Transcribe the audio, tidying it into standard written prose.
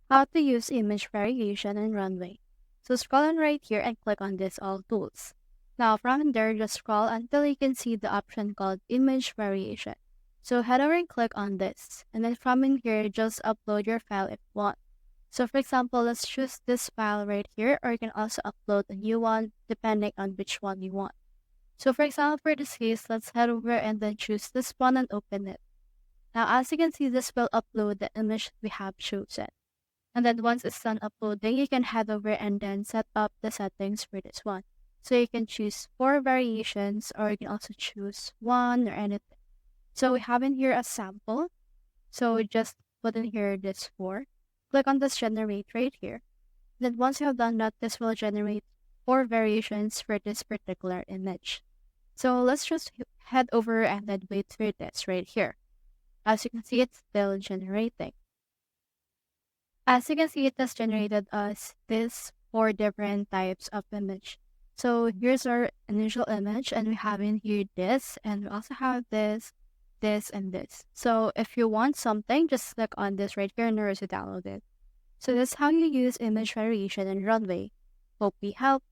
How to use image variation in Runway. So scroll on right here and click on this all tools. Now from there, just scroll until you can see the option called image variation. So head over and click on this. And then from in here, just upload your file if you want. So for example, let's choose this file right here, or you can also upload a new one depending on which one you want. So for example, for this case, let's head over and then choose this one and open it. Now as you can see, this will upload the image we have chosen. And then once it's done uploading, you can head over and then set up the settings for this one. So you can choose 4 variations, or you can also choose 1 or anything. So we have in here a sample. So we just put in here this 4. Click on this generate right here. Then once you have done that, this will generate 4 variations for this particular image. So let's just head over and then wait for this right here. As you can see, it's still generating. As you can see, it has generated us this 4 different types of image. So here's our initial image, and we have in here this, and we also have this, and this. So if you want something, just click on this right here in order to download it. So that's how you use image variation in Runway. Hope we help.